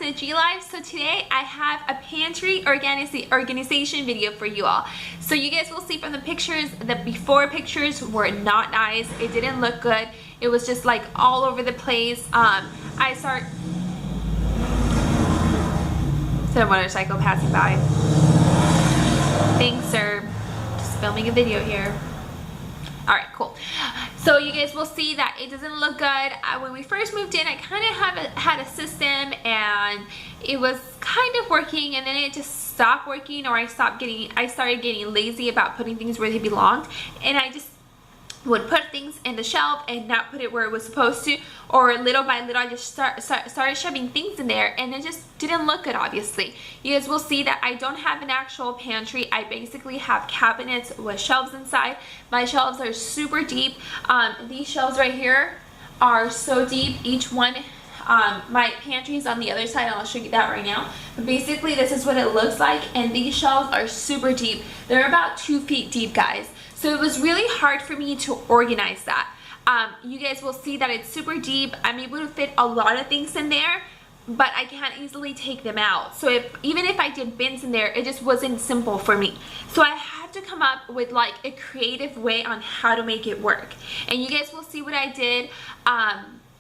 to the G.life. So today I have a pantry organization video for you all. So you guys will see from the pictures, the before pictures were not nice. It didn't look good. It was just like all over the place. A motorcycle passing by. Thanks, sir. Just filming a video here. Alright, cool. So you guys will see that it doesn't look good. When we first moved in, I kind of had a system and it was kind of working, and then it just stopped working, or I started getting lazy about putting things where they belonged, and I just would put things in the shelf and not put it where it was supposed to, or little by little I just started shoving things in there, and it just didn't look good. Obviously, you guys will see that I don't have an actual pantry. I basically have cabinets with shelves inside. My shelves are super deep. These shelves right here are so deep, each one. My pantry is on the other side, and I'll show you that right now. But basically this is what it looks like, and these shelves are super deep. They're about 2 feet deep, guys. So it was really hard for me to organize that. You guys will see that it's super deep. I'm able to fit a lot of things in there, but I can't easily take them out. So even if I did bins in there, it just wasn't simple for me. So I had to come up with like a creative way on how to make it work. And you guys will see what I did.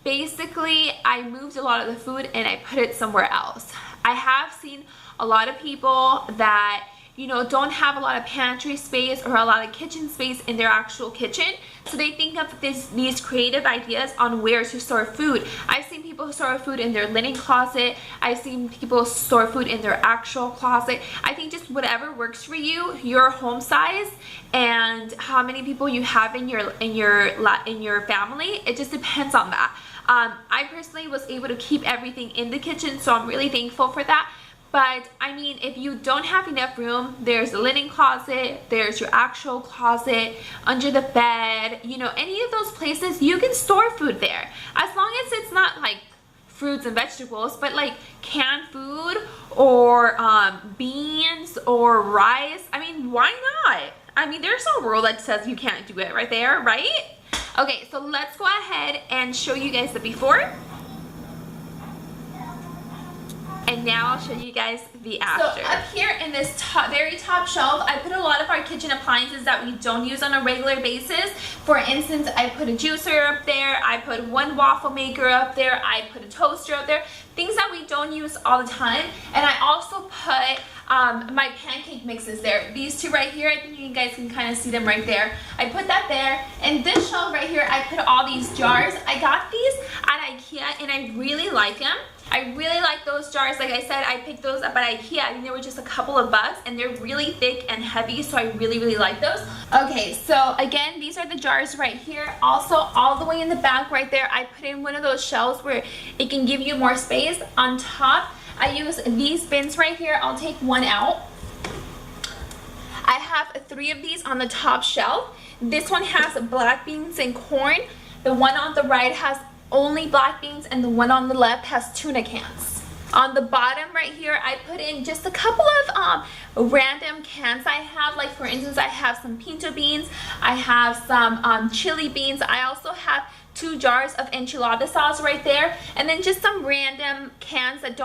Basically, I moved a lot of the food and I put it somewhere else. I have seen a lot of people that, you know, don't have a lot of pantry space or a lot of kitchen space in their actual kitchen, so they think of these creative ideas on where to store food. I've seen people store food in their linen closet. I've seen people store food in their actual closet. I think just whatever works for you, your home size, and how many people you have in your family. It just depends on that. I personally was able to keep everything in the kitchen, so I'm really thankful for that. But I mean, if you don't have enough room, there's a linen closet, there's your actual closet, under the bed, you know, any of those places, you can store food there. As long as it's not like fruits and vegetables, but like canned food or beans or rice. I mean, why not? I mean, there's no rule that says you can't do it right there, right? Okay, so let's go ahead and show you guys the before. And now I'll show you guys the after. So up here in this very top shelf, I put a lot of our kitchen appliances that we don't use on a regular basis. For instance, I put a juicer up there, I put one waffle maker up there, I put a toaster up there, things that we don't use all the time. And I also put my pancake mixes there. These two right here, I think you guys can kind of see them right there. I put that there. And this shelf right here, I put all these jars. I got these at IKEA and I really like them. I really like those jars. Like I said, I picked those up at IKEA. I think they were just a couple of bucks, and they're really thick and heavy, so I really, really like those. Okay, so again, these are the jars right here. Also, all the way in the back right there, I put in one of those shelves where it can give you more space. On top, I use these bins right here. I'll take one out. I have 3 of these on the top shelf. This one has black beans and corn. The one on the right has only black beans, and the one on the left has tuna cans. On the bottom right here, I put in just a couple of random cans I have. Like for instance, I have some pinto beans, I have some chili beans, I also have 2 jars of enchilada sauce right there, and then just some random cans that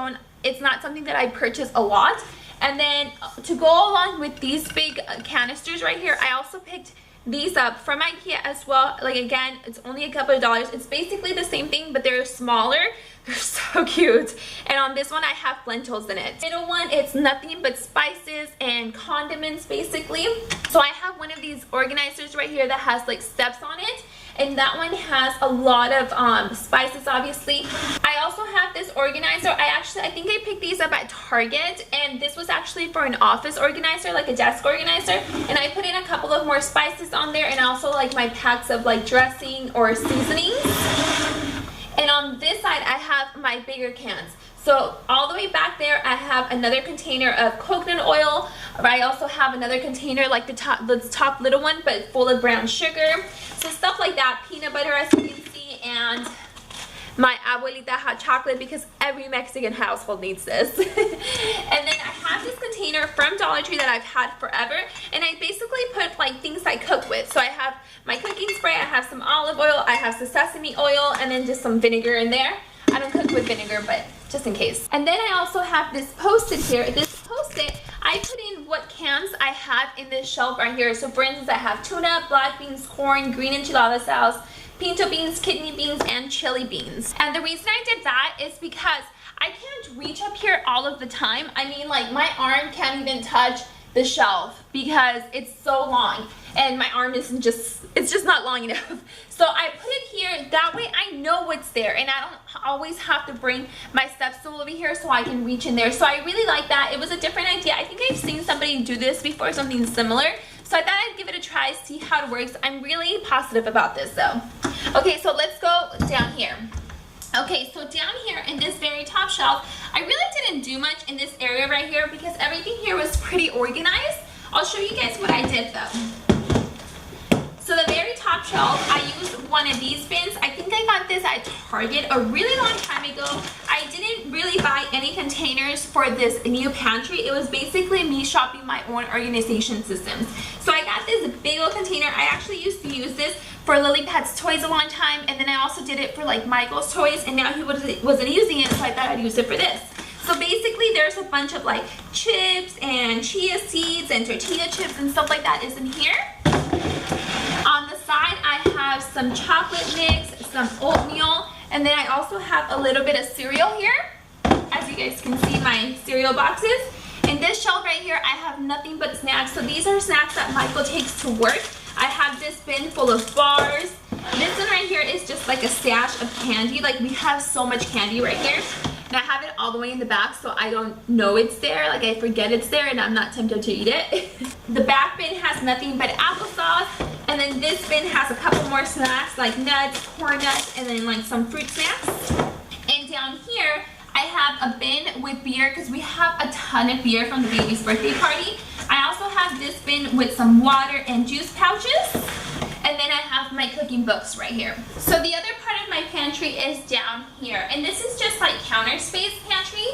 it's not something that I purchase a lot. And then to go along with these big canisters right here, I also picked these up from IKEA as well. Like again, it's only a couple of dollars. It's basically the same thing, but they're smaller. They're so cute. And on this one, I have lentils in it. Middle one, it's nothing but spices and condiments basically. So I have one of these organizers right here that has like steps on it, and that one has a lot of spices, obviously. I also have this organizer. I think I picked these up at Target, and this was actually for an office organizer, like a desk organizer. And I put in a couple of more spices on there, and also like my packs of like dressing or seasonings. And on this side, I have my bigger cans. So all the way back there, I have another container of coconut oil. I also have another container like the top little one, but full of brown sugar. So stuff like that, peanut butter as you can see, and my abuelita hot chocolate, because every Mexican household needs this. And then I have this container from Dollar Tree that I've had forever, and I basically put like things I cook with. So I have my cooking spray, I have some olive oil, I have some sesame oil, and then just some vinegar in there. I don't cook with vinegar, but just in case. And then I also have this Post-it here. This Post-it, I put in what cans I have in this shelf right here. So for instance, I have tuna, black beans, corn, green enchilada sauce, pinto beans, kidney beans, and chili beans. And the reason I did that is because I can't reach up here all of the time. I mean, like, my arm can't even touch the shelf because it's so long and my arm isn't just, it's just not long enough. So I put it here, that way I know what's there and I don't always have to bring my step stool over here so I can reach in there. So I really like that. It was a different idea. I think I've seen somebody do this before, something similar. So I thought I'd give it a try, see how it works. I'm really positive about this though. Okay, so let's go down here. Okay, so down here in this very top shelf, I really didn't do much in this area right here because everything here was pretty organized. I'll show you guys what I did though. So the very top shelf, I used one of these bins. I think I got this at Target a really long time ago. I didn't really buy any containers for this new pantry. It was basically me shopping my own organization systems. So I got this big old container. I actually used to use this for Lily Pet's toys a long time, and then I also did it for like Michael's toys, and now he wasn't using it, so I thought I'd use it for this. So basically there's a bunch of like chips and chia seeds and tortilla chips and stuff like that is in here. On the side I have some chocolate mix, some oatmeal, and then I also have a little bit of cereal here. As you guys can see, my cereal boxes. In this shelf right here I have nothing but snacks. So these are snacks that Michael takes to work. I have this bin full of bars. This one right here is just like a stash of candy. Like, we have so much candy right here. And I have it all the way in the back so I don't know it's there. Like, I forget it's there and I'm not tempted to eat it. The back bin has nothing but applesauce. And then this bin has a couple more snacks like nuts, corn nuts, and then like some fruit snacks. And down here, I have a bin with beer because we have a ton of beer from the baby's birthday party. I also have this bin with some water and juice pouches. And then I have my cooking books right here. So the other part of my pantry is down here. And this is just like counter space pantry.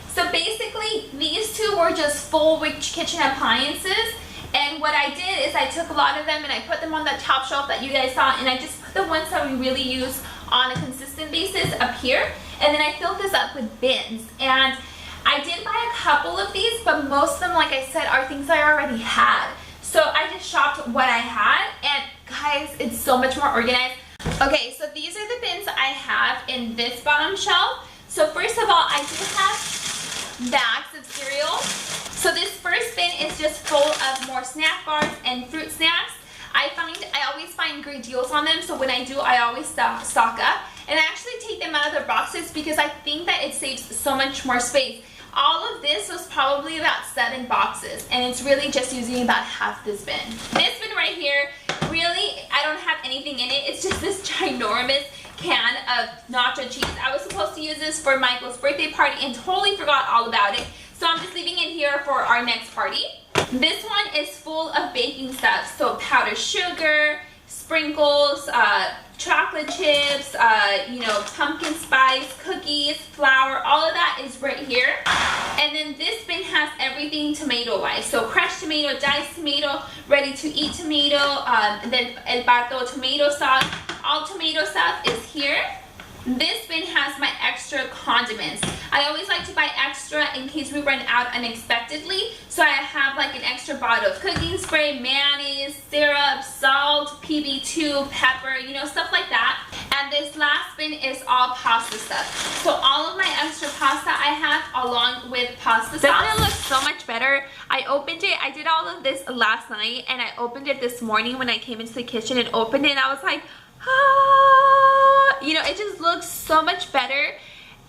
So basically these two were just full with kitchen appliances. And what I did is I took a lot of them and I put them on that top shelf that you guys saw. And I just put the ones that we really use on a consistent basis up here. And then I filled this up with bins. And I did buy a couple of these, but most of them, like I said, are things I already had. So I just shopped what I had, and guys, it's so much more organized. Okay, so these are the bins I have in this bottom shelf. So first of all, I do have bags of cereal. So this first bin is just full of more snack bars and fruit snacks. I always find great deals on them, so when I do, I always stock up. And I actually take them out of their boxes because I think that it saves so much more space. All of this was probably about 7 boxes, and it's really just using about half this bin. This bin right here, really, I don't have anything in it. It's just this ginormous can of nacho cheese. I was supposed to use this for Michael's birthday party and totally forgot all about it. So I'm just leaving it here for our next party. This one is full of baking stuff. So powdered sugar, sprinkles, chocolate chips, you know, pumpkin spice, cookies, flour, all of that is right here. And then this bin has everything tomato-wise. So crushed tomato, diced tomato, ready to eat tomato, then el pato tomato sauce. All tomato sauce is here. This bin has my extra condiments. I always like to buy extra in case we run out unexpectedly. So I have like an extra bottle of cooking spray, mayonnaise, syrup, salt, PB2, pepper, you know, stuff like that. And this last bin is all pasta stuff. So all of my extra pasta I have along with pasta sauce. Doesn't it look so much better? I opened it, I did all of this last night, and I opened it this morning when I came into the kitchen and opened it, and I was like, ah, you know, it just looks so much better,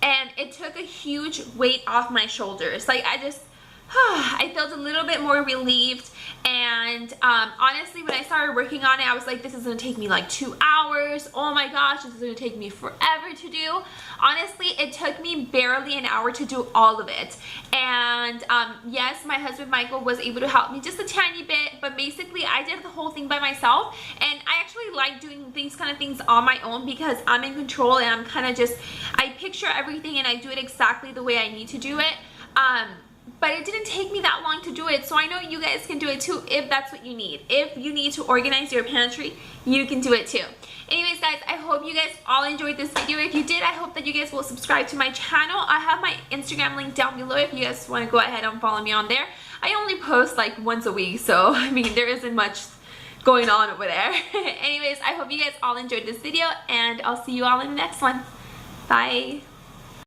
and it took a huge weight off my shoulders. Like, I felt a little bit more relieved. And honestly, when I started working on it, I was like, this is gonna take me like 2 hours. Oh my gosh, this is gonna take me forever to do. Honestly, it took me barely an hour to do all of it. And yes, my husband Michael was able to help me just a tiny bit, but basically I did the whole thing by myself. And I actually like doing these kind of things on my own because I'm in control, and I'm kind of just, I picture everything and I do it exactly the way I need to do it. but it didn't take me that long to do it, so I know you guys can do it too if that's what you need. If you need to organize your pantry, you can do it too. Anyways guys, I hope you guys all enjoyed this video. If you did, I hope that you guys will subscribe to my channel. I have my Instagram link down below if you guys want to go ahead and follow me on there. I only post like once a week, so I mean there isn't much going on over there. Anyways, I hope you guys all enjoyed this video, and I'll see you all in the next one. Bye.